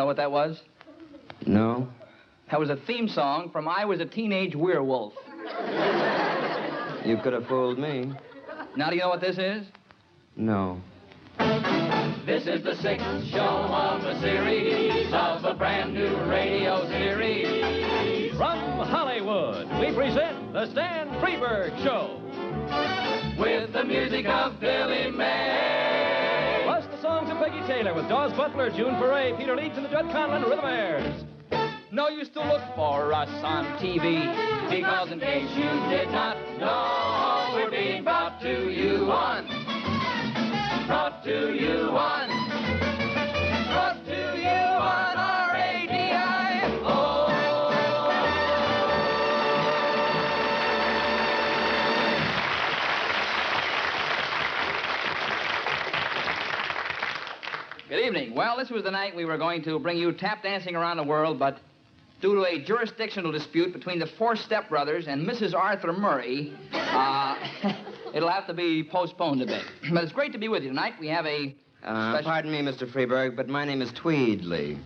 what that was? No. That was a theme song from I Was a Teenage Werewolf. You could have fooled me. Now do you know what this is? No. This is the sixth show of a series of a brand new radio series. From Hollywood, we present the Stan Freberg Show. With the music of Billy May. Plus the songs of Peggy Taylor with Dawes Butler, June Foray, Peter Leeds, and the Judd Conlon Rhythmaires. No use to look for us on TV, Because in case you did not know, we're being brought to you on. Brought to you on. Brought to you on R-A-D-I-O. Good evening. Well, this was the night we were going to bring you Tap Dancing Around the World, but due to a jurisdictional dispute between the four stepbrothers and Mrs. Arthur Murray, it'll have to be postponed a bit. But it's great to be with you tonight. We have a special... Pardon me, Mr. Freberg, but my name is Tweedley.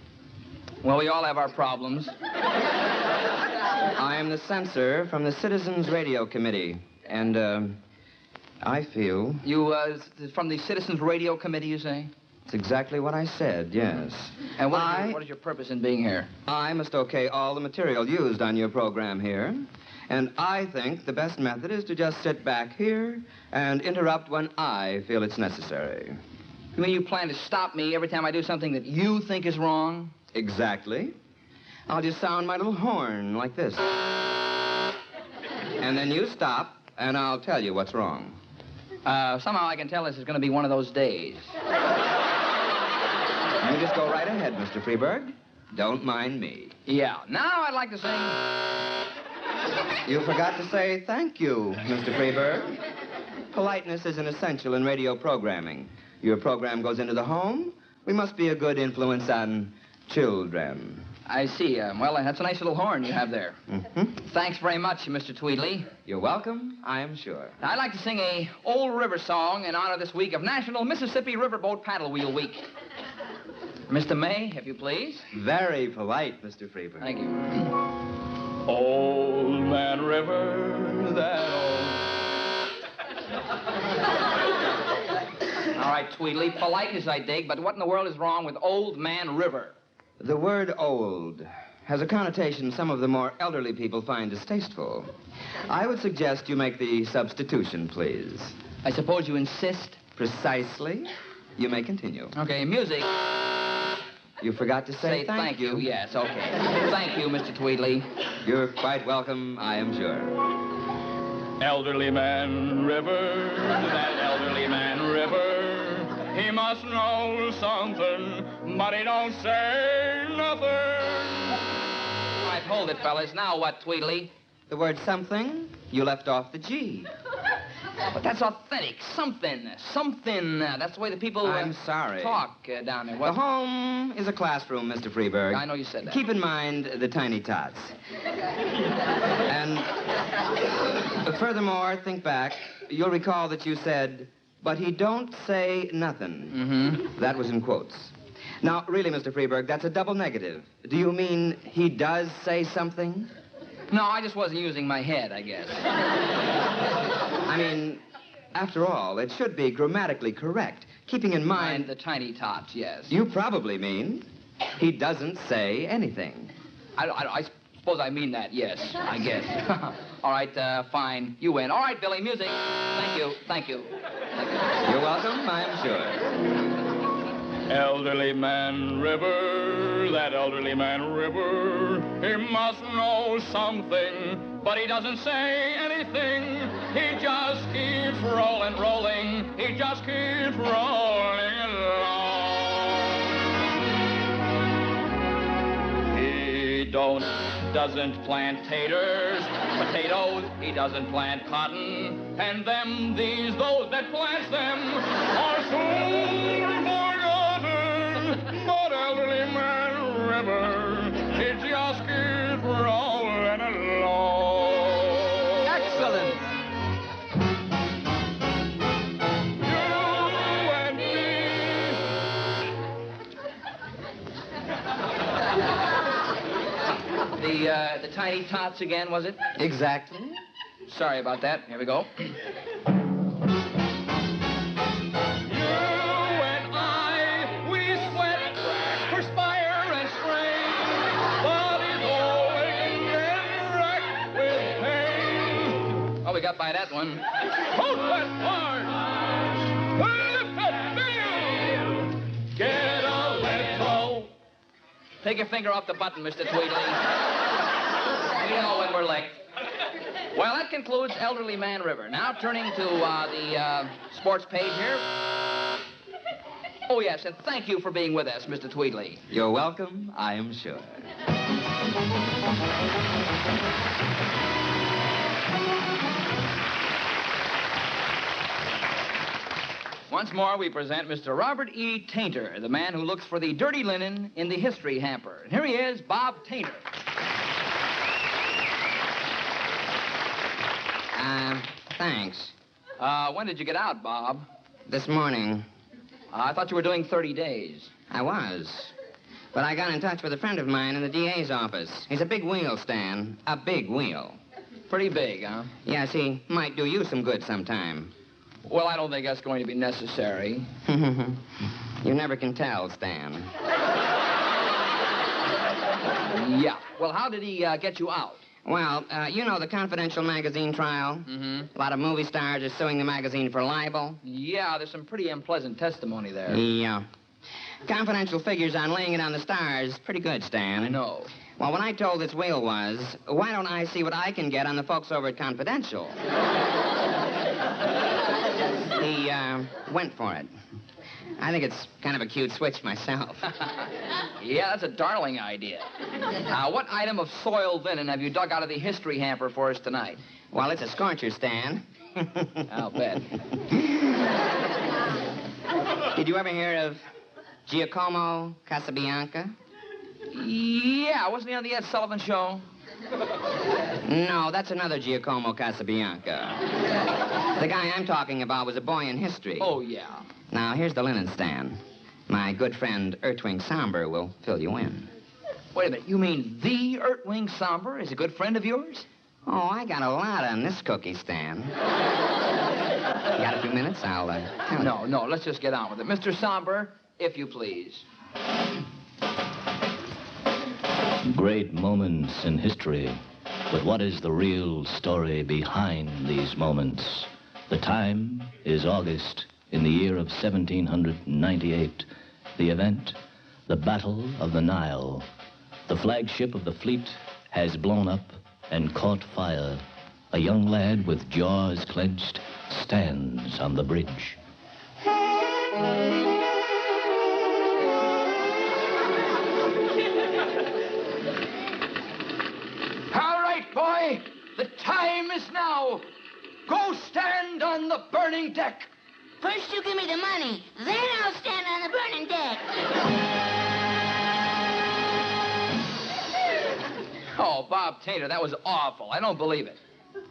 Well, we all have our problems. I am the censor from the Citizens Radio Committee, and, I feel... You, from the Citizens Radio Committee, you say? It's exactly what I said, yes. And what is your purpose in being here? I must okay all the material used on your program here. And I think the best method is to just sit back here and interrupt when I feel it's necessary. You mean you plan to stop me every time I do something that you think is wrong? Exactly. I'll just sound my little horn like this. And then you stop, and I'll tell you what's wrong. Somehow I can tell this is going to be one of those days. You just go right ahead, Mr. Freberg. Don't mind me. Yeah. Now I'd like to sing... You forgot to say thank you, Mr. Freberg. Politeness is an essential in radio programming. Your program goes into the home. We must be a good influence on children. I see. Well, that's a nice little horn you have there. Mm-hmm. Thanks very much, Mr. Tweedley. You're welcome, I am sure. Now, I'd like to sing a old river song in honor this week of National Mississippi Riverboat Paddle Wheel Week. Mr. May, if you please. Very polite, Mr. Freberg. Thank you. Old Man River, that All right, Tweedley, politeness I dig, but what in the world is wrong with Old Man River? The word old has a connotation some of the more elderly people find distasteful. I would suggest you make the substitution, please. I suppose you insist? Precisely. You may continue. Okay, music. You forgot to say thank you. Yes, okay. Thank you, Mr. Tweedley. You're quite welcome, I am sure. Elderly Man River, that elderly man River, he must know something, but he don't say nothing. All right, hold it, fellas. Now what, Tweedley? The word something, you left off the G. But that's authentic. Something. That's the way the people I'm sorry. talk down there. What? The home is a classroom, Mr. Freberg. I know you said that. Keep in mind the tiny tots. And furthermore, think back. You'll recall that you said, but he don't say nothing. Mm-hmm. That was in quotes. Now, really, Mr. Freberg, that's a double negative. Do you mean he does say something? No, I just wasn't using my head, I guess. I mean, after all, it should be grammatically correct, keeping in mind... the tiny tots, yes. You probably mean he doesn't say anything. I suppose I mean that, yes, I guess. All right, fine. You win. All right, Billy, music. Thank you. You're welcome, I'm sure. Elderly Man River, that elderly man River, he must know something, but he doesn't say anything. He just keeps rolling. He just keeps rolling along. He doesn't plant potatoes, he doesn't plant cotton, and those that plants them are soon forgotten. But elderly Man River, it just keeps rolling along. Excellent. You and me. The tiny tots again, was it? Exactly. Sorry about that. Here we go. You and I, we sweat, perspire, and strain. Bodies all aching and racked with pain. Oh, we got by that one. Hold that hard. Lift that bill. Get a little. Take your finger off the button, Mr. Tweedly. We know when we're licked. Well, that concludes Elderly Man River. Now turning to the sports page here. Oh, yes, and thank you for being with us, Mr. Tweedley. You're welcome, I am sure. Once more, we present Mr. Robert E. Tainter, the man who looks for the dirty linen in the history hamper. And here he is, Bob Tainter. Thanks. When did you get out, Bob? This morning, I thought you were doing 30 days. I was. But I got in touch with a friend of mine in the DA's office. He's a big wheel, Stan. A big wheel. Pretty big, huh? Yes, he might do you some good sometime. Well, I don't think that's going to be necessary. You never can tell, Stan. Yeah. Well, how did he get you out? Well, you know the Confidential magazine trial? Mm-hmm. A lot of movie stars are suing the magazine for libel. Yeah, there's some pretty unpleasant testimony there. Yeah. Confidential figures on laying it on the stars. Pretty good, Stan. I know. Well, when I told this wheel was, why don't I see what I can get on the folks over at Confidential? He went for it. I think it's kind of a cute switch myself. Yeah, that's a darling idea. What item of soiled linen have you dug out of the history hamper for us tonight? Well, it's a scorcher, Stan. I'll bet. Did you ever hear of Giacomo Casabianca? Yeah, wasn't he on the Ed Sullivan Show? No, that's another Giacomo Casabianca. The guy I'm talking about was a boy in history. Oh, yeah. Now, here's the linen stand. My good friend Ertwing Somber will fill you in. Wait a minute, you mean the Ertwing Somber is a good friend of yours? Oh, I got a lot on this cookie, Stan. You got a few minutes? I'll tell you. No, let's just get on with it. Mr. Somber, if you please. Great moments in history. But what is the real story behind these moments? The time is August in the year of 1798. The event, the Battle of the Nile. The flagship of the fleet has blown up and caught fire. A young lad with jaws clenched stands on the bridge. All right, boy, the time is now. Go stand on the burning deck. First you give me the money, then I'll stand on the burning deck. Oh, Bob Tainter, that was awful. I don't believe it.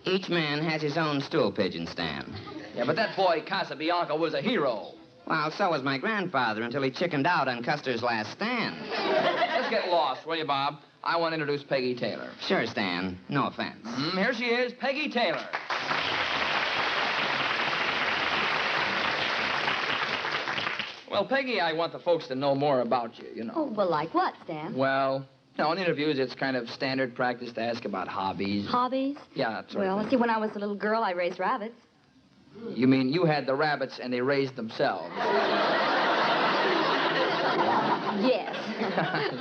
Each man has his own stool pigeon, Stan. Yeah, but that boy Casabianca was a hero. Well, so was my grandfather until he chickened out on Custer's last stand. Let's get lost, will you, Bob? I want to introduce Peggy Taylor. Sure, Stan. No offense. Here she is, Peggy Taylor. Well, Peggy, I want the folks to know more about you, you know. Oh, well, like what, Stan? Well, in interviews, it's kind of standard practice to ask about hobbies. Hobbies? Yeah, that's right. Well, see, when I was a little girl, I raised rabbits. You mean you had the rabbits and they raised themselves? Yes.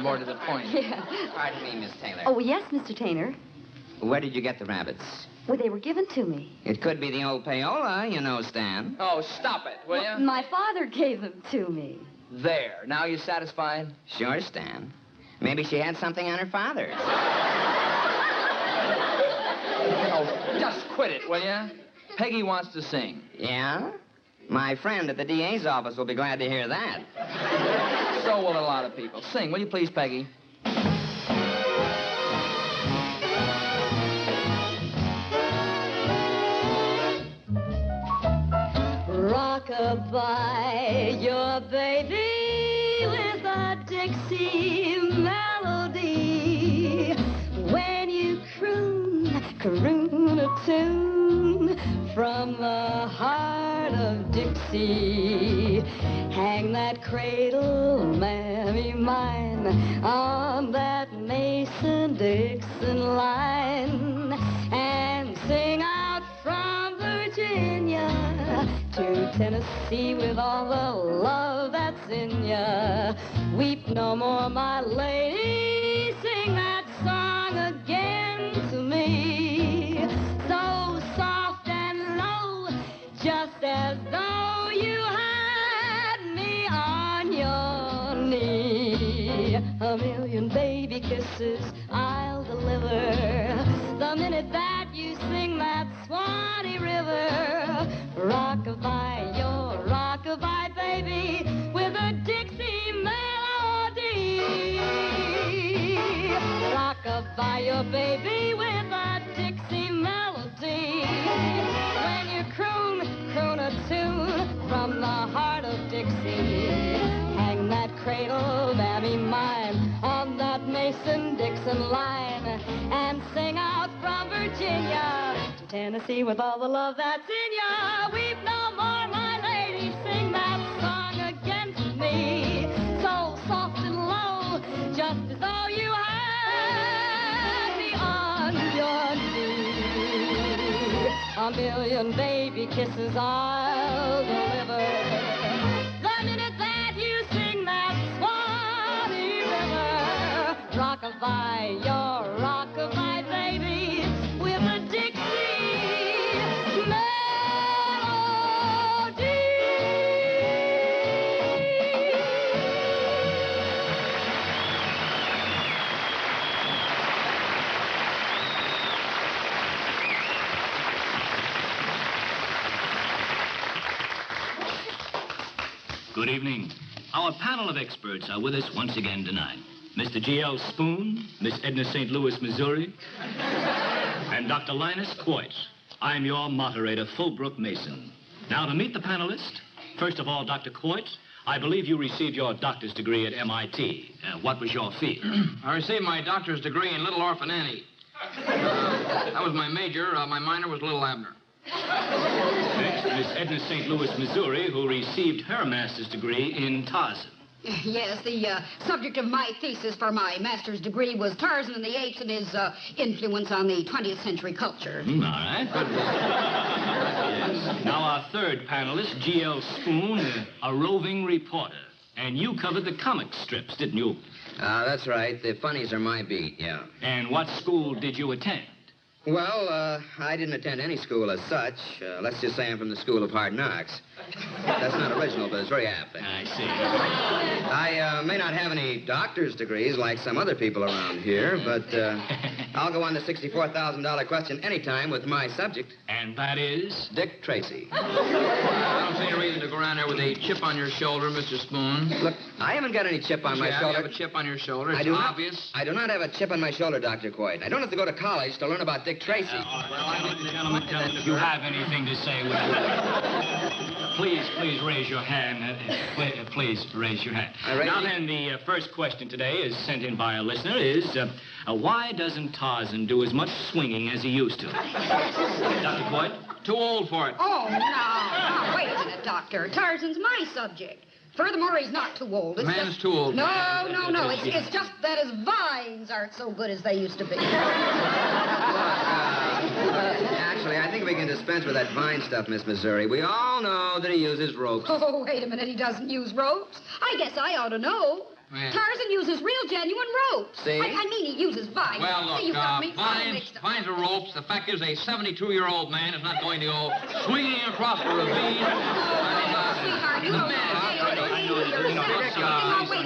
More to the point. Yeah. Pardon me, Miss Taylor. Oh, yes, Mr. Tainter. Where did you get the rabbits? Well, they were given to me. It could be the old payola, you know, Stan. Oh, stop it, will you? My father gave them to me. There. Now you satisfied? Sure, Stan. Maybe she had something on her father's. Oh, just quit it, will you? Peggy wants to sing. Yeah? My friend at the DA's office will be glad to hear that. So will a lot of people. Sing, will you please, Peggy? Rock-a-bye your baby with a Dixie melody. croon a tune from the heart of Dixie. Hang that cradle, mammy mine, on that Mason-Dixon line, and sing out from Virginia to Tennessee with all the love that's in ya. Weep no more, my lady, sing that song again to me. So soft and low, just as though you had me on your knee. A million baby kisses I'll deliver the minute that you sing that Swanee River. Rockabye, your rockabye, baby, with a Dixie melody. Rockabye, your baby, with a Dixie melody. When you croon a tune from the heart of Dixie, hang that cradle, mammy mine, on that Mason-Dixon line, and sing out from Virginia to Tennessee with all the love that's in ya. Weep no more, my lady, sing that song again to me. So soft and low, just as though you had me on your knee. A million baby kisses I'll deliver the minute that you sing that Swanee River. Rockabye, your rockabye, baby, with a Dixie melody. Good evening. Our panel of experts are with us once again tonight. Mr. G.L. Spoon, Miss Edna St. Louis, Missouri, and Dr. Linus Coit. I'm your moderator, Fulbrook Mason. Now, to meet the panelists, first of all, Dr. Coit, I believe you received your doctor's degree at MIT. What was your field? I received my doctor's degree in Little Orphan Annie. That was my major. My minor was Little Abner. Next, Miss Edna St. Louis, Missouri, who received her master's degree in Tarzan. Yes, the subject of my thesis for my master's degree was Tarzan and the Apes and his influence on the 20th century culture. All right. Yes. Now, our third panelist, G.L. Spoon, a roving reporter. And you covered the comic strips, didn't you? That's right. The funnies are my beat, yeah. And what school did you attend? Well, I didn't attend any school as such. Let's just say I'm from the School of Hard Knocks. That's not original, but it's very apt. I see. I may not have any doctor's degrees like some other people around here, but I'll go on the $64,000 question anytime with my subject. And that is? Dick Tracy. I don't see any reason to go around there with a chip on your shoulder, Mr. Spoon. Look, I haven't got any chip on my You shoulder. have a chip on your shoulder. It's I do obvious. I do not have a chip on my shoulder, Dr. Coit. I don't have to go to college to learn about Dick Tracy. Gentlemen, if you have anything to say, please raise your hand. Please raise your hand. Now then, the first question today is sent in by a listener is, why doesn't Tarzan do as much swinging as he used to? Dr. Coit? Too old for it. Oh, no, wait a minute, Doctor. Tarzan's my subject. Furthermore, he's not too old. It's Man's just... too old. No. It's just that his vines aren't so good as they used to be. Actually, I think we can dispense with that vine stuff, Miss Missouri. We all know that he uses ropes. Oh, wait a minute. He doesn't use ropes. I guess I ought to know. Yeah. Tarzan uses real, genuine ropes. See? I mean, he uses vines. Well, look, See, you've got me all mixed up. vines are ropes. The fact is, a 72-year-old man is not going to go swinging across the ravine. Sweetheart, you don't wait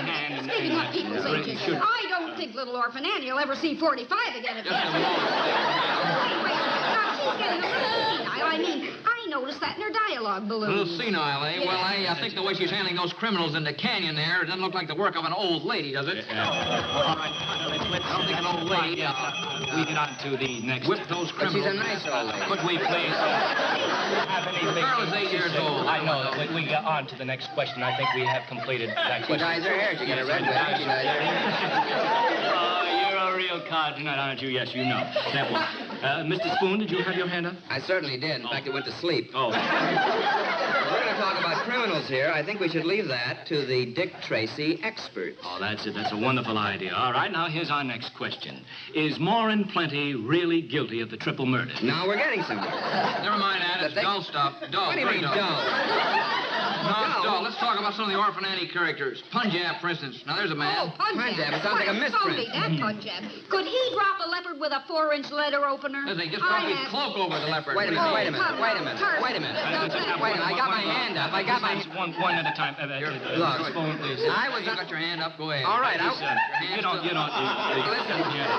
a minute. Speaking of people's ages, I don't think little orphan Annie will ever see 45 again if that's... Wait. Now, she's getting a little senile. I mean, I noticed that in her dialogue balloon. A little senile, eh? Yeah. Well, I think the way she's handling those criminals in the canyon there, it doesn't look like the work of an old lady, does it? All right, let's I don't think an old lady. we get on to the next. Whip those But she's criminals. a nice old lady. Could we please have anything? The girl is 8 years old. I know. We get on to the next question. I think we have completed that She question. dyes her hair. She got a red wig. She dyes her hair. You're a real card tonight, aren't you? Yes, you know. That one. Mr. Spoon, did you have your hand up? I certainly did. In fact, it went to sleep. Oh. We're going to talk about criminals here. I think we should leave that to the Dick Tracy expert. Oh, that's it. That's a wonderful idea. All right, now here's our next question. Is Morin Plenty really guilty of the triple murder? Now we're getting somewhere. Never mind that. It's dull stuff. Dull. What do you very mean, dull? No, it's dull. Let's talk about some of the Orphan Annie characters. Punjab, for instance. Now, there's a man. Oh, Punjab. Punjab, it sounds like a misprint. That Punjab. Could he drop a leopard with a 4-inch letter opener? Listen, he just dropped his cloak over the leopard. Wait a minute, wait a minute, wait a minute, wait a minute. Wait a minute, I got my hand up. I got my... One at a time. Look, Spoon, please. I was... You got your hand up. Go ahead. All right, You don't. Listen,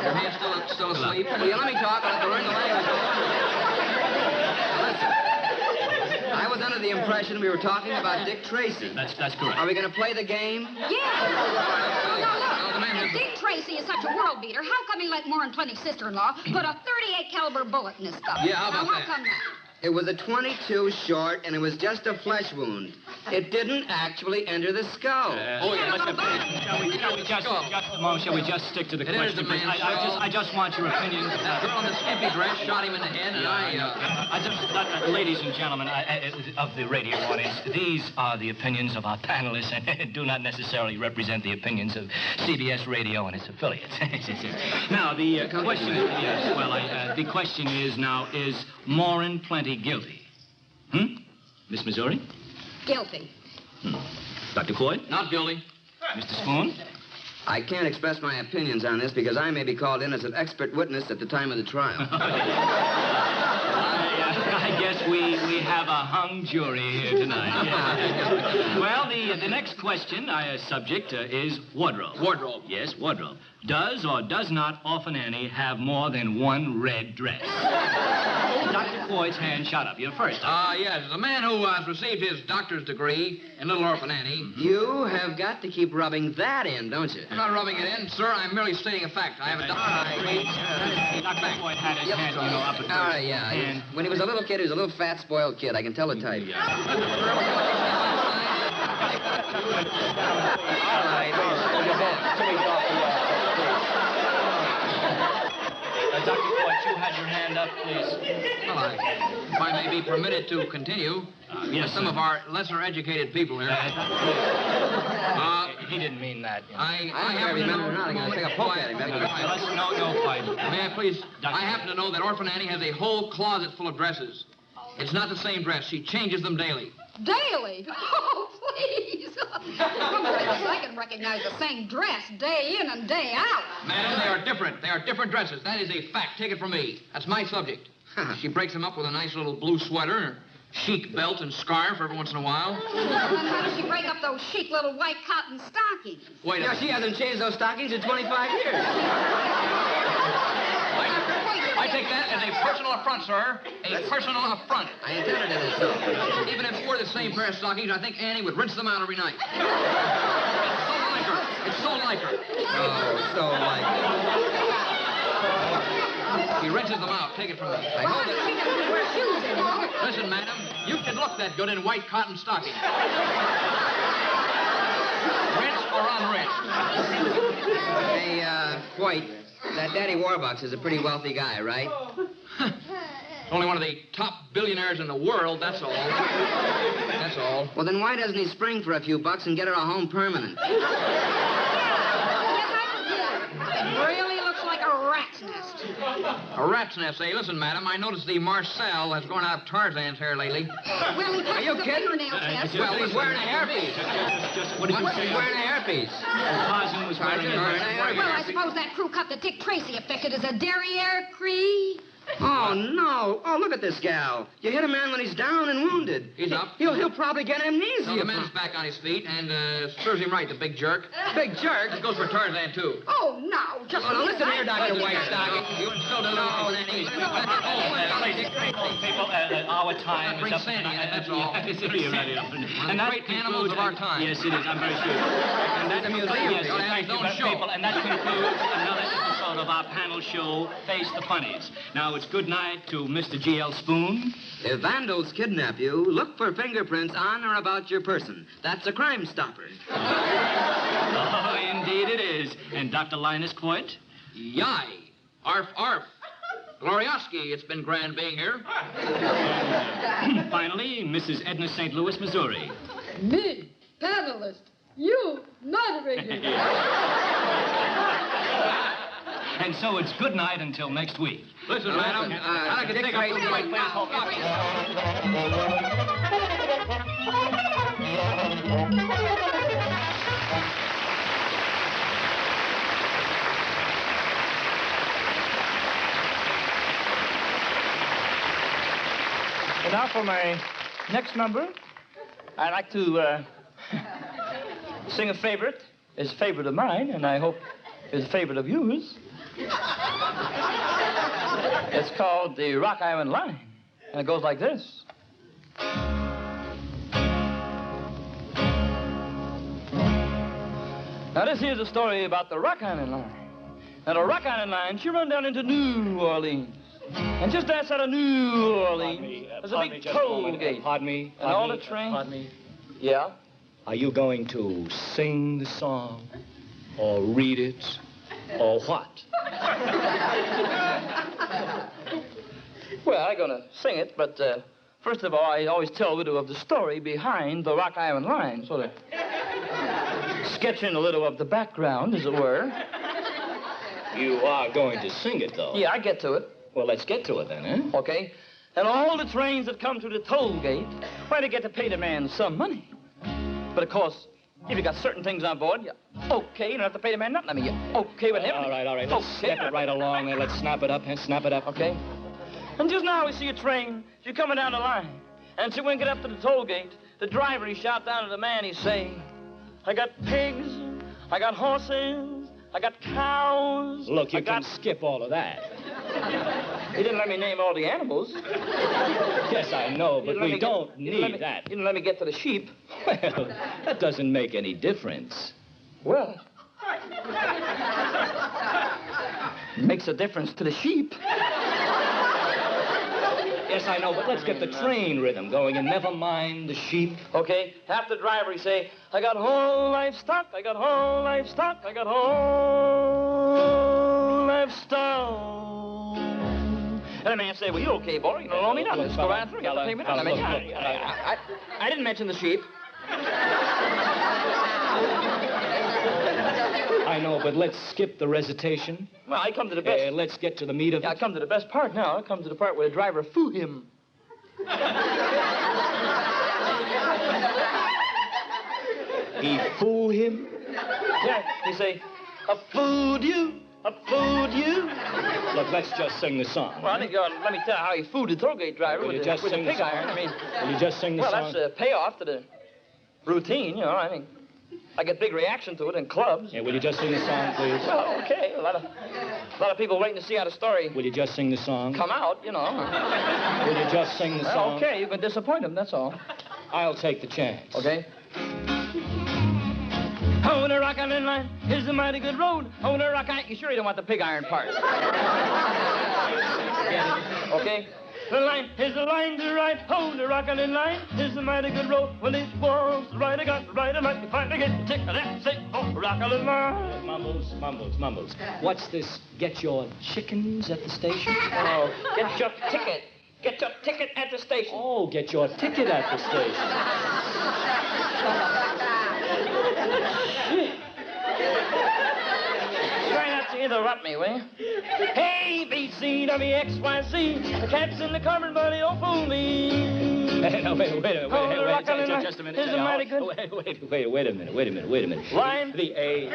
your hand's still asleep. Will you let me talk? I'll have to learn the language. Listen. I was under the impression we were talking about Dick Tracy. That's correct. Are we going to play the game? Yeah. Now, look. Dick Tracy is such a world beater. How come he let Morin Plenty's sister-in-law put a .38 caliber bullet in his stomach? Yeah, how about that? How come that? It was a .22 short, and it was just a flesh wound. It didn't actually enter the skull. Shall we just stick to the question? Is the man's I just want your opinions. That girl in the skimpy dress shot him in the head, and ladies and gentlemen of the radio audience, these are the opinions of our panelists and do not necessarily represent the opinions of CBS Radio and its affiliates. Now, the question is now, is Morin Plenty guilty? Miss Missouri? Guilty. Dr. Floyd? Not guilty. Mr. Spoon? I can't express my opinions on this because I may be called in as an expert witness at the time of the trial. I guess we have a hung jury here tonight. Yeah. Well, the next question, subject, is wardrobe. Wardrobe. Yes, wardrobe. Does or does not Orphan Annie have more than one red dress? Dr. Floyd's hand shot up. You're first. Yes. The man who has received his doctor's degree in Little Orphan Annie. You have got to keep rubbing that in, don't you? I'm not rubbing it in, sir. I'm merely stating a fact. I have a doctor's degree. Dr. Floyd had his hand, up at first. All right, yeah. And when he was a little kid, he was a little fat, spoiled kid. I can tell the type. Dr. Floyd, you had your hand up, please. Well, if I may be permitted to continue, yes, some of our lesser educated people here. He didn't mean that. I happen to know. I'm going to take a poke at him. No fight. May I please? I happen to know that Orphan Annie has a whole closet full of dresses. It's not the same dress. She changes them daily. Daily? Oh, please. I can recognize the same dress day in and day out. Madam, they are different. They are different dresses. That is a fact. Take it from me. That's my subject. She breaks them up with a nice little blue sweater, chic belt and scarf every once in a while. Then how does she break up those chic little white cotton stockings? Wait a minute. She hasn't changed those stockings in 25 years. I take that as a personal affront, sir. A personal affront. I intended it as so. Even if it were the same pair of stockings, I think Annie would rinse them out every night. It's so like her. Oh, so like her. She rinses them out. Take it from me. Well, how does she never wear shoes anymore? Listen, madam, you can look that good in white cotton stockings. Rinsed or unrinsed? Hey, White, that Daddy Warbucks is a pretty wealthy guy, right? Only one of the top billionaires in the world, that's all. That's all. Well, then why doesn't he spring for a few bucks and get her a home permanent? Yes, I can get it. It really looks like a rat's nest. A rat's nest, eh? Listen, madam, I noticed the Marcel has grown out of Tarzan's hair lately. Well, he touched the fingernail test. Well, he's wearing a hairpiece. What did you He's say? wearing a hairpiece. Tarzan was wearing a hairpiece. Well, I suppose that crew cut the Dick Tracy affected as a derriere cree. Oh, no. Oh, look at this gal. You hit a man when he's down and wounded. He's up. He'll probably get amnesia. So the man's back on his feet, and serves him right, the big jerk. Big jerk? It goes for Tarzan, too. Oh, no. Just Oh, listen here, Dr. Whitestocking. You still don't know any. People, our time Bring is up. Sandy in, that's all. Yes, it is. And the great animals of our time. Yes, it is. I'm very sure. And that museum. Yes, Don't have thank his you, own show. people. And that concludes another episode of our panel show, Face the Funnies. Now, it's good night to Mr. G.L. Spoon. If vandals kidnap you, look for fingerprints on or about your person. That's a crime stopper. Oh, indeed it is. And Dr. Linus Coit? Yai. Arf, arf. Glorioski, it's been grand being here. Finally, Mrs. Edna St. Louis, Missouri. Me, panelist. You, moderator. And so it's good night until next week. Listen, madam, I'd like to take up the white place. And now for my next number, I'd like to sing a favorite. It's a favorite of mine, and I hope it's a favorite of yours. It's called the Rock Island Line, and it goes like this. Now, this here's a story about the Rock Island Line. Now, the Rock Island Line, she run down into New Orleans. And just outside of New Orleans, there's a big toll gate. Pardon me. And all the trains... Pardon me. Yeah? Are you going to sing the song, or read it, or what? Well, I'm going to sing it, but first of all, I always tell a little of the story behind the Rock Island Line, sort of sketching a little of the background, as it were. You are going to sing it, though. Yeah, I get to it. Well, let's get to it then, eh? Okay. And all the trains that come to the toll gate, well, they get to pay the man some money. But, of course, if you got certain things on board, you're okay. You don't have to pay the man nothing. I mean, you're okay with everything. All right. Let's step it right along there. Let's snap it up, and snap it up. Okay. And just now we see a train. She's coming down the line. And she went get up to the toll gate. The driver, he shout down to the man. He say, I got pigs. I got horses. I got cows. Look, you can skip all of that. He didn't let me name all the animals. Yes, I know, but we don't need that. He didn't let me get to the sheep. Well, that doesn't make any difference. Well, it makes a difference to the sheep. Yes, I know, but let's get the train rhythm going and never mind the sheep. Okay, half the driver, he say, I got whole livestock, I got whole livestock, I got whole livestock. And the man say, well, you okay, boy? You don't owe me nothing. Just go right through. You have to pay me nothing. I mean, I didn't mention the sheep. I know, but let's skip the recitation. Well, I come to the best. Let's get to the meat of it. I come to the best part now. I come to the part where the driver foo him. He fool him? Yeah, he say, I fooled you. I fooled you. Look, let's just sing the song. Well, I think you ought to let me tell how he fooled the toll gate driver with the pig iron. I mean, will you just sing the song? Well, that's a payoff to the routine, you know. I mean, I get big reaction to it in clubs. Yeah, will you just sing the song, please? Well, okay. A lot of people waiting to see how the story... Will you just sing the song? Come out, you know. Will you just sing the song? Okay, you can disappoint them, that's all. I'll take the chance. Okay. Oh, the Rock Island Line is a mighty good road. Oh, the Rock Island... You sure you don't want the pig iron part? Okay. The line is the line to ride. Oh, the Rock Island Line is a mighty good road. When it was the right, I got the right, I like to finally get the tick of that. Say, oh, Rock Island Line. Mumbles. What's this? Get your chickens at the station? Oh, get your ticket. Get your ticket at the station. Oh, get your ticket at the station. Try not to interrupt me, will you? Hey, B, C, W, X, Y, Z. The cat's in the cupboard, but he don't fool me. No, wait a minute. Just a minute. Is it mighty good? Wait a minute. Line? The A,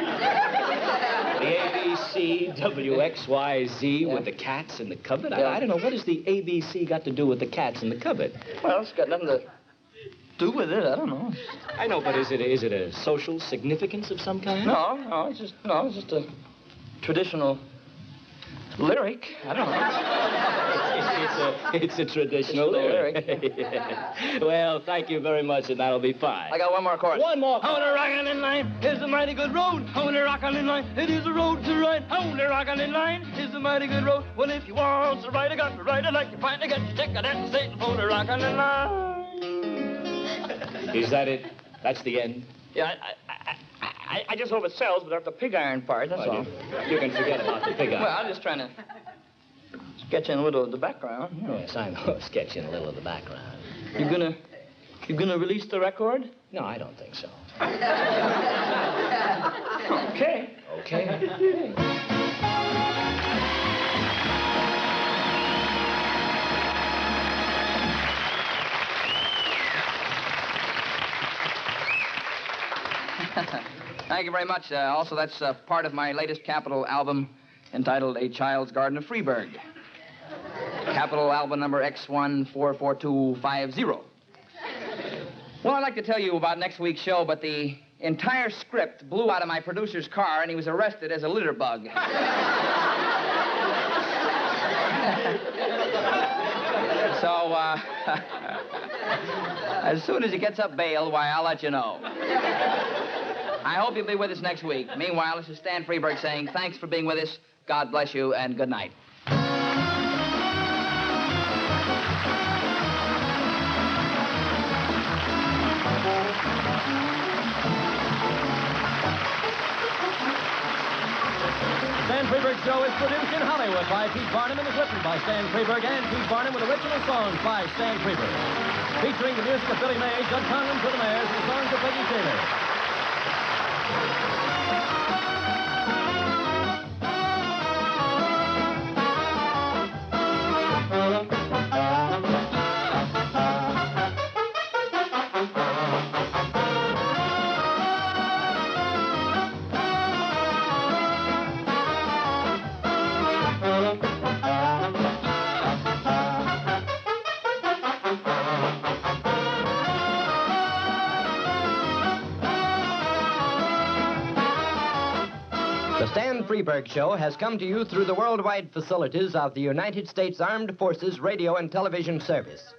B, C, W, X, Y, Z with the cats in the cupboard? Yeah. I don't know. What has the A, B, C got to do with the cats in the cupboard? Well, it's got nothing to do with it. I don't know. I know, but is it a social significance of some kind? No, it's just a traditional lyric. I don't know. It's a traditional lyric. Well, thank you very much, and that'll be fine. I got one more chorus. One more. On the Rock Island Line is a mighty good road. On the Rock Island Line, it is a road to ride. On the Rock Island Line is a mighty good road. Well, if you want to ride, I got to ride it like you find. I got to take a dance on the Rock Island Line. Is that it? That's the end? Yeah, I just hope it sells without the pig iron part, that's all. You can forget about the pig iron. Well, I'm just trying to sketching a little of the background. Yes, I know. Sketching a little of the background. You gonna release the record? No, I don't think so. Okay. Okay. Thank you very much. Also, that's part of my latest Capitol album entitled A Child's Garden of Freberg. Capitol album number X144250. Well, I'd like to tell you about next week's show, but the entire script blew out of my producer's car, and he was arrested as a litter bug. So, as soon as he gets up bail, why, I'll let you know. I hope you'll be with us next week. Meanwhile, this is Stan Freberg saying thanks for being with us. God bless you, and good night. Stan Freberg Show is produced in Hollywood by Pete Barnum and is written by Stan Freberg and Pete Barnum with original songs by Stan Freberg. Featuring the music of Billy May, Judd Conlon for the Mayors, and songs of Peggy Taylor. The Stan Freberg Show has come to you through the worldwide facilities of the United States Armed Forces Radio and Television Service.